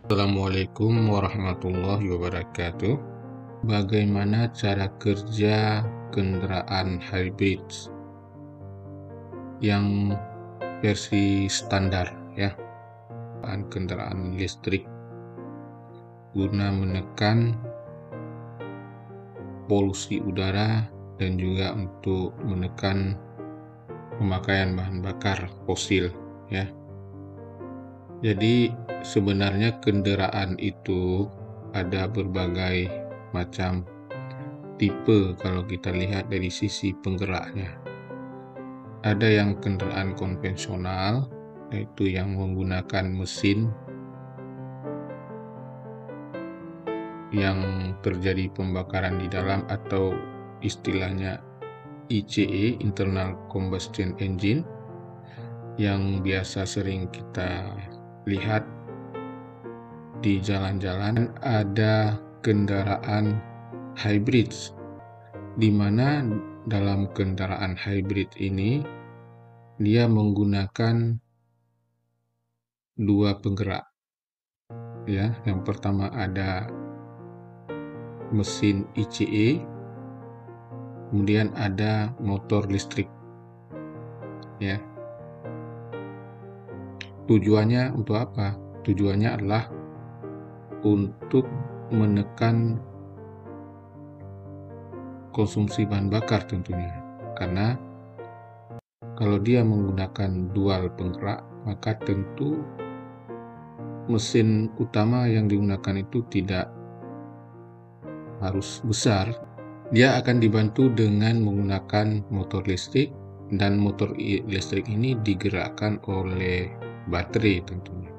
Assalamualaikum warahmatullahi wabarakatuh. Bagaimana cara kerja kendaraan hybrid yang versi standar ya, kendaraan listrik guna menekan polusi udara dan juga untuk menekan pemakaian bahan bakar fosil ya. Jadi sebenarnya kendaraan itu ada berbagai macam tipe kalau kita lihat dari sisi penggeraknya. Ada yang kendaraan konvensional, yaitu yang menggunakan mesin yang terjadi pembakaran di dalam atau istilahnya ICE, Internal Combustion Engine, yang biasa sering kita lihat di jalan-jalan. Ada kendaraan hybrid, di mana dalam kendaraan hybrid ini dia menggunakan dua penggerak ya. Yang pertama ada mesin ICE, kemudian ada motor listrik ya. Tujuannya untuk apa? Tujuannya adalah untuk menekan konsumsi bahan bakar tentunya, karena kalau dia menggunakan dual penggerak, maka tentu mesin utama yang digunakan itu tidak harus besar. Dia akan dibantu dengan menggunakan motor listrik, dan motor listrik ini digerakkan oleh baterai tentunya.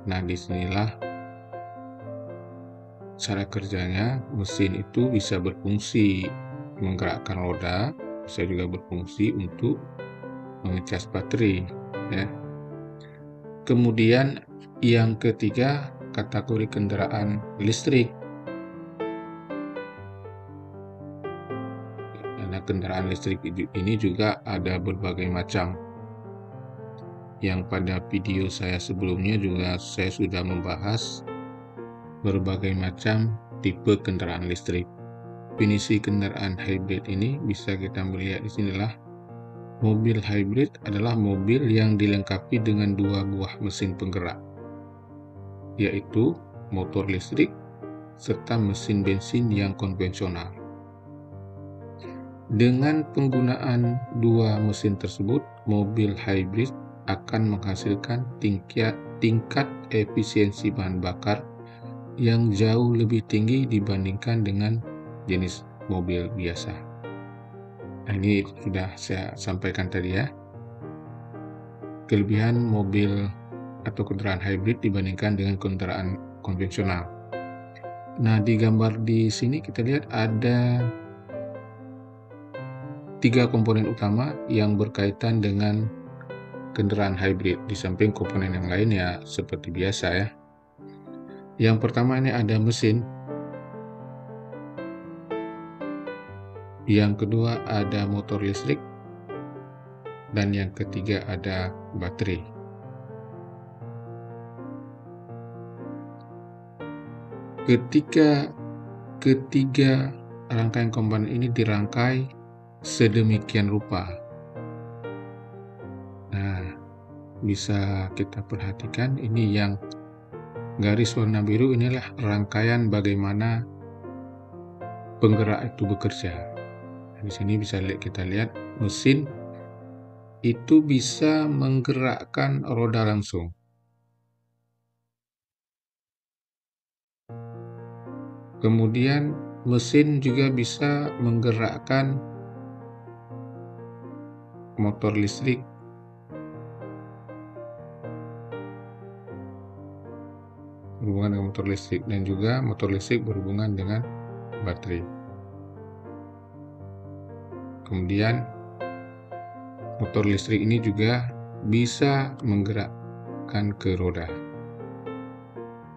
Nah, disinilah cara kerjanya. Mesin itu bisa berfungsi menggerakkan roda, bisa juga berfungsi untuk mengecas baterai ya. Kemudian yang ketiga, kategori kendaraan listrik. Karena kendaraan listrik ini juga ada berbagai macam. Yang pada video saya sebelumnya juga saya sudah membahas berbagai macam tipe kendaraan listrik. Definisi kendaraan hybrid ini bisa kita melihat di sinilah. Mobil hybrid adalah mobil yang dilengkapi dengan dua buah mesin penggerak, yaitu motor listrik serta mesin bensin yang konvensional. Dengan penggunaan dua mesin tersebut, mobil hybrid akan menghasilkan tingkat efisiensi bahan bakar yang jauh lebih tinggi dibandingkan dengan jenis mobil biasa. Nah, ini sudah saya sampaikan tadi ya, kelebihan mobil atau kendaraan hybrid dibandingkan dengan kendaraan konvensional. Nah, di gambar di sini kita lihat ada 3 komponen utama yang berkaitan dengan kendaraan hybrid, di samping komponen yang lain ya seperti biasa ya. Yang pertama ini ada mesin, yang kedua ada motor listrik, dan yang ketiga ada baterai. Ketika ketiga rangkaian komponen ini dirangkai sedemikian rupa, nah bisa kita perhatikan ini yang garis warna biru, inilah rangkaian bagaimana penggerak itu bekerja. Di sini bisa kita lihat mesin itu bisa menggerakkan roda langsung. Kemudian mesin juga bisa menggerakkan motor listrik. Berhubungan dengan motor listrik, dan juga motor listrik berhubungan dengan baterai. Kemudian motor listrik ini juga bisa menggerakkan ke roda.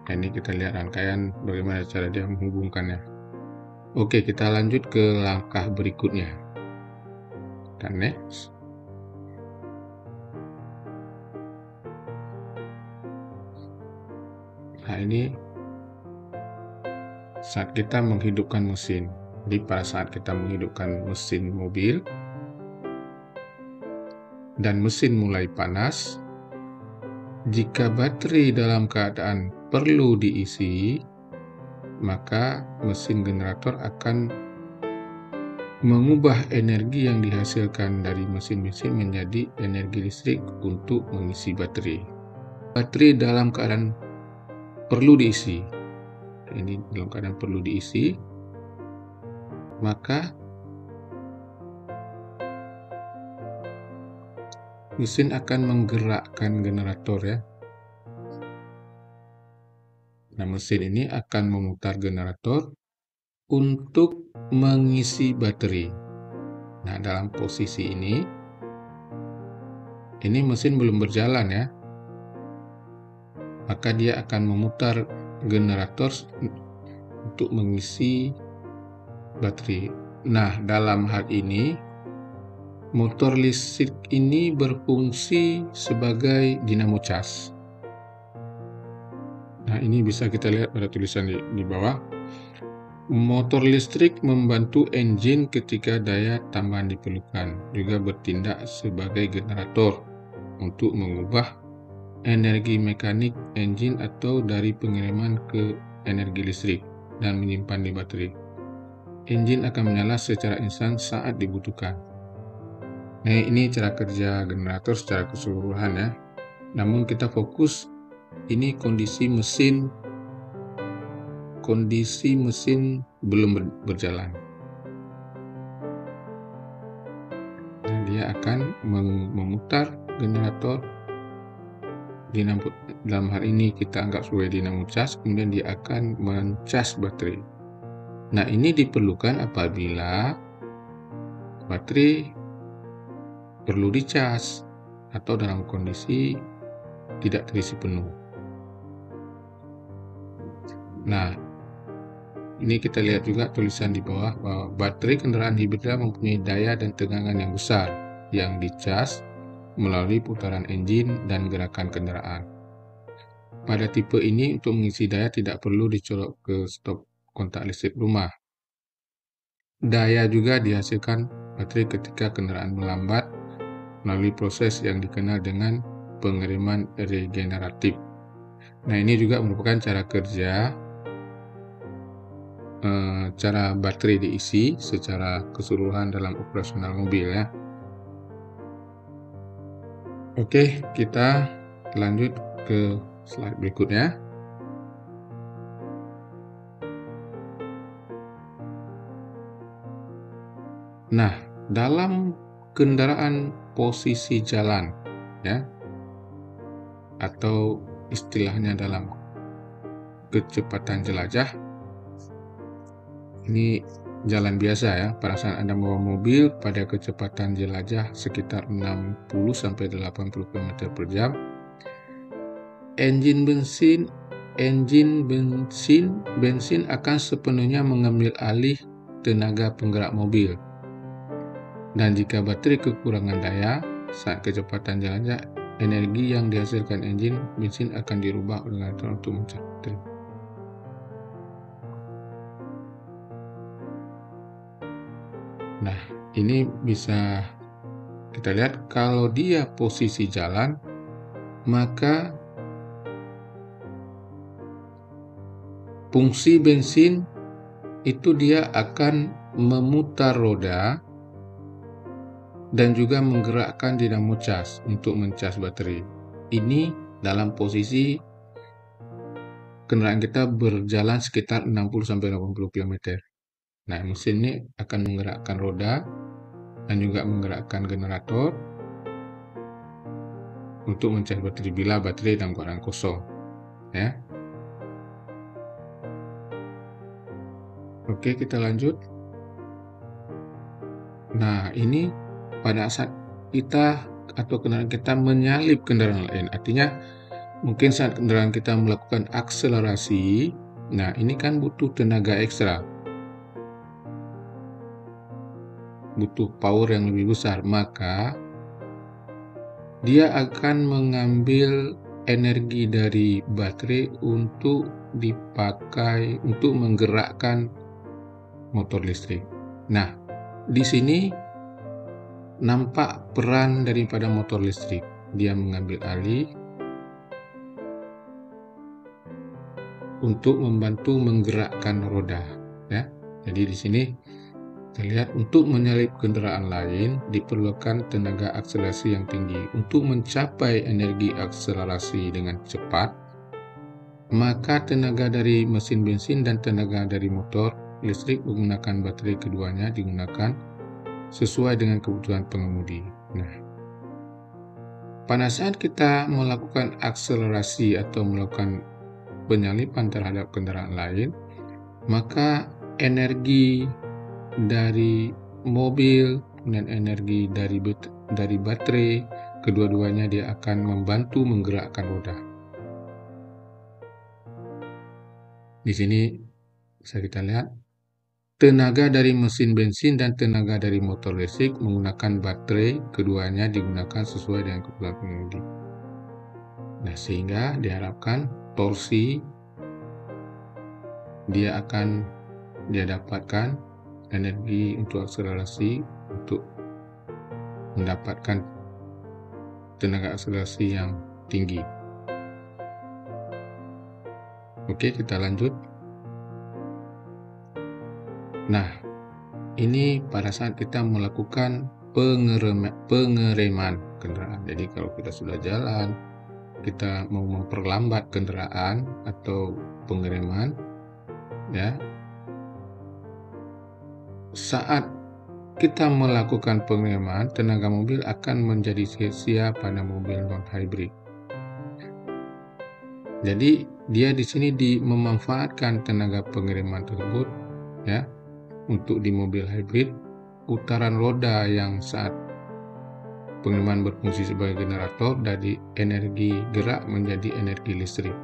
Nah, ini kita lihat rangkaian bagaimana cara dia menghubungkannya. Oke, kita lanjut ke langkah berikutnya. Kita next. Nah, ini saat kita menghidupkan mesin. Jadi pada saat kita menghidupkan mesin mobil dan mesin mulai panas, jika baterai dalam keadaan perlu diisi, maka mesin generator akan mengubah energi yang dihasilkan dari mesin-mesin menjadi energi listrik untuk mengisi baterai. Baterai dalam keadaan perlu diisi. Ini dalam keadaan perlu diisi, maka mesin akan menggerakkan generator ya. Nah, mesin ini akan memutar generator untuk mengisi baterai. Nah, dalam posisi ini mesin belum berjalan ya. Maka dia akan memutar generator untuk mengisi baterai. Nah, dalam hal ini motor listrik ini berfungsi sebagai dinamo cas. Nah, ini bisa kita lihat pada tulisan di bawah. Motor listrik membantu engine ketika daya tambahan diperlukan, juga bertindak sebagai generator untuk mengubah energi mekanik engine atau dari pengiriman ke energi listrik dan menyimpan di baterai. Engine akan menyala secara instan saat dibutuhkan. Nah, ini cara kerja generator secara keseluruhan ya. Namun kita fokus ini kondisi mesin belum berjalan. Nah, dia akan memutar generator dalam hal ini kita anggap sebagai dinamo cas, kemudian dia akan mencas baterai. Nah, ini diperlukan apabila baterai perlu dicas atau dalam kondisi tidak terisi penuh. Nah, ini kita lihat juga tulisan di bawah bahwa baterai kendaraan hibrida mempunyai daya dan tegangan yang besar yang dicas melalui putaran engine dan gerakan kendaraan. Pada tipe ini untuk mengisi daya tidak perlu dicolok ke stop kontak listrik rumah. Daya juga dihasilkan baterai ketika kendaraan melambat melalui proses yang dikenal dengan pengiriman regeneratif. Nah, ini juga merupakan cara kerja cara baterai diisi secara keseluruhan dalam operasional mobil ya. Oke, kita lanjut ke slide berikutnya. Nah, dalam kendaraan posisi jalan ya, atau istilahnya dalam kecepatan jelajah, ini jalan biasa ya, pada saat Anda membawa mobil pada kecepatan jelajah sekitar 60-80 km per jam, engine bensin akan sepenuhnya mengambil alih tenaga penggerak mobil. Dan jika baterai kekurangan daya saat kecepatan jelajah, energi yang dihasilkan engine bensin akan dirubah oleh generator untuk mencas baterai. Nah, ini bisa kita lihat kalau dia posisi jalan, maka fungsi bensin itu dia akan memutar roda dan juga menggerakkan dinamo cas untuk mencas baterai. Ini dalam posisi kendaraan kita berjalan sekitar 60-80 km. Nah, mesin ini akan menggerakkan roda dan juga menggerakkan generator untuk mencas baterai bila baterai dalam keadaan kosong. Ya. Oke, kita lanjut. Nah, ini pada saat kita atau kendaraan kita menyalip kendaraan lain, artinya mungkin saat kendaraan kita melakukan akselerasi, nah ini kan butuh tenaga ekstra, butuh power yang lebih besar, maka dia akan mengambil energi dari baterai untuk dipakai untuk menggerakkan motor listrik. Nah, di sini nampak peran daripada motor listrik. Dia mengambil alih untuk membantu menggerakkan roda, ya. Jadi di sini terlihat untuk menyalip kendaraan lain diperlukan tenaga akselerasi yang tinggi. Untuk mencapai energi akselerasi dengan cepat, maka tenaga dari mesin bensin dan tenaga dari motor listrik menggunakan baterai, keduanya digunakan sesuai dengan kebutuhan pengemudi. Nah, pada saat kita melakukan akselerasi atau melakukan penyalipan terhadap kendaraan lain, maka energi dari mobil dan energi dari baterai, kedua-duanya dia akan membantu menggerakkan roda. Di sini bisa kita lihat tenaga dari mesin bensin dan tenaga dari motor listrik menggunakan baterai, keduanya digunakan sesuai dengan kebutuhan pengemudi. Nah, sehingga diharapkan torsi dia dapatkan energi untuk akselerasi untuk mendapatkan tenaga akselerasi yang tinggi. Oke, kita lanjut. Nah, ini pada saat kita melakukan pengereman kendaraan. Jadi kalau kita sudah jalan, kita mau memperlambat kendaraan atau pengereman, ya. Saat kita melakukan pengereman, tenaga mobil akan menjadi sia-sia pada mobil non-hybrid. Jadi dia di sini memanfaatkan tenaga pengereman tersebut, ya, untuk di mobil hybrid. Putaran roda yang saat pengereman berfungsi sebagai generator dari energi gerak menjadi energi listrik.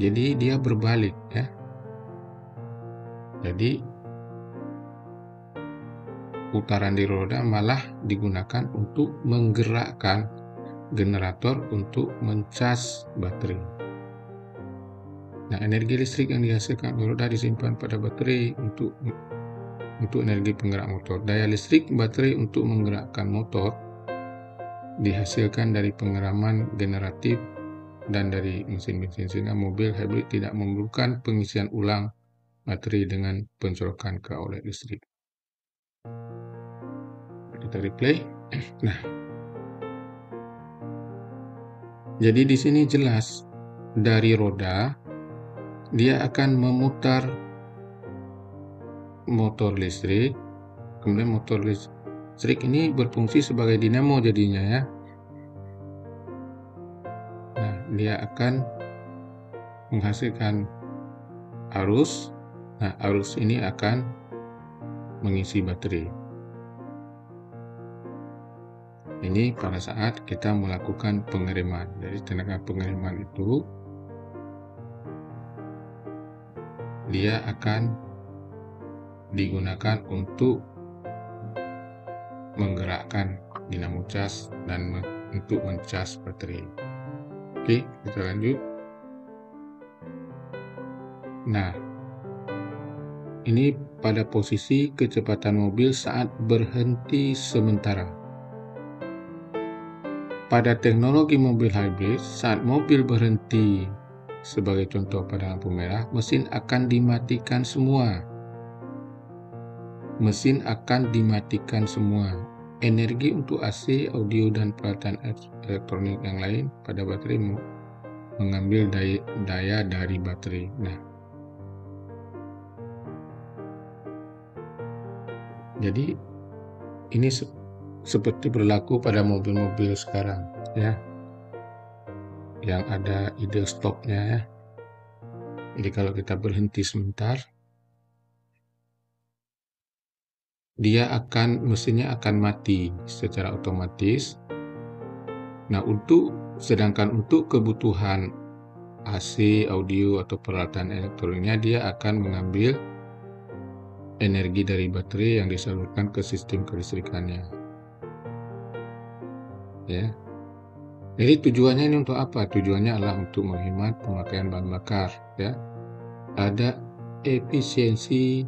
Jadi dia berbalik, ya. Jadi putaran di roda malah digunakan untuk menggerakkan generator untuk mencas baterai. Nah, energi listrik yang dihasilkan oleh roda disimpan pada baterai untuk energi penggerak motor. Daya listrik baterai untuk menggerakkan motor dihasilkan dari pengeraman generatif dan dari mesin bensin, sehingga mobil hybrid tidak memerlukan pengisian ulang baterai dengan pencolokan ke outlet listrik. Kita replay. Nah, jadi di sini jelas dari roda dia akan memutar motor listrik, kemudian motor listrik ini berfungsi sebagai dinamo jadinya, ya. Nah, dia akan menghasilkan arus. Nah, arus ini akan mengisi baterai. Ini pada saat kita melakukan pengereman. Dari tenaga pengereman itu dia akan digunakan untuk menggerakkan dinamo cas dan untuk mencas baterai. Oke, kita lanjut. Nah, ini pada posisi kecepatan mobil saat berhenti sementara. Pada teknologi mobil hybrid, saat mobil berhenti, sebagai contoh pada lampu merah, mesin akan dimatikan semua. Mesin akan dimatikan semua. Energi untuk AC, audio, dan peralatan elektronik yang lain pada baterai mengambil daya dari baterai. Nah, jadi ini seperti berlaku pada mobil-mobil sekarang, ya, yang ada ide stopnya, ya. Jadi kalau kita berhenti sebentar, mesinnya akan mati secara otomatis. Nah, sedangkan untuk kebutuhan AC, audio, atau peralatan elektroniknya, dia akan mengambil energi dari baterai yang disalurkan ke sistem kelistrikannya, ya. Jadi tujuannya ini untuk apa? Tujuannya adalah untuk menghemat pemakaian bahan bakar, ya. Ada efisiensi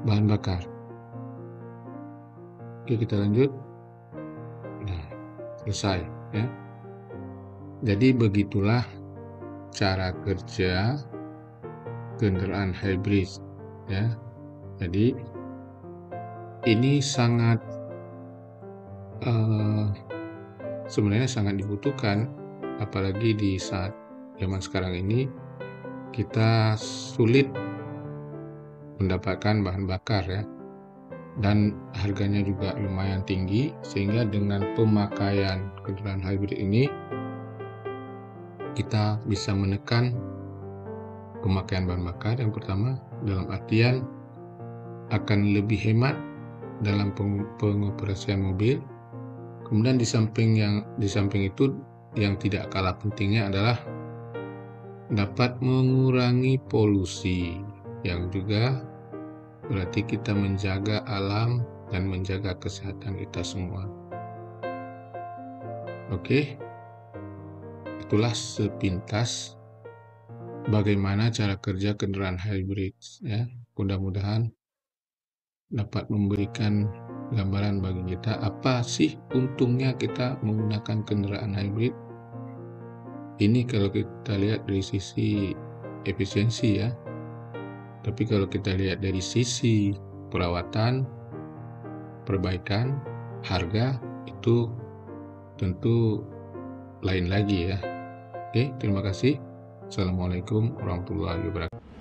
bahan bakar. Oke, kita lanjut. Nah, selesai, ya. Jadi begitulah cara kerja kendaraan hybrid, ya. Jadi ini sangat sebenarnya sangat dibutuhkan, apalagi di saat zaman sekarang ini kita sulit mendapatkan bahan bakar, ya, dan harganya juga lumayan tinggi, sehingga dengan pemakaian kendaraan hybrid ini kita bisa menekan pemakaian bahan bakar. Yang pertama, dalam artian akan lebih hemat dalam pengoperasian mobil. Kemudian di samping itu, yang tidak kalah pentingnya adalah dapat mengurangi polusi, yang juga berarti kita menjaga alam dan menjaga kesehatan kita semua. Oke, itulah sepintas bagaimana cara kerja kendaraan hybrid, ya. Mudah-mudahan dapat memberikan gambaran bagi kita apa sih untungnya kita menggunakan kendaraan hybrid. Ini kalau kita lihat dari sisi efisiensi, ya. Tapi kalau kita lihat dari sisi perawatan, perbaikan, harga, itu tentu lain lagi, ya. Oke, terima kasih. Assalamualaikum warahmatullahi wabarakatuh.